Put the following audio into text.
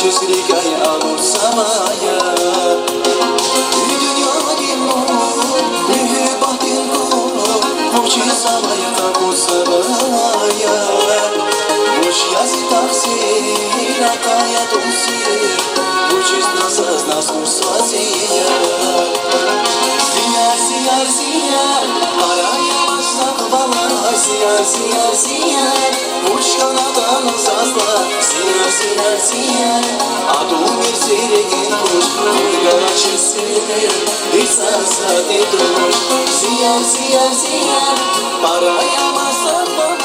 Чизрикай алур самая Dünya dimur Büyü bahtın kor Hoşçı samaya kakur samaya Hoş yazı taksir Akaya donsir Hoşçız nasaz nas kursasiya Ziyar ziyar ziyar Arayamazsak vallahi ziyar ziyar ziyar Hoş kanadan sazla Ziyar ziyar ziyar Adum bir zirgin hoş Duygar açısın İhsasat edilmiş Ziyar ziyar ziyar Arayamazsak vallahi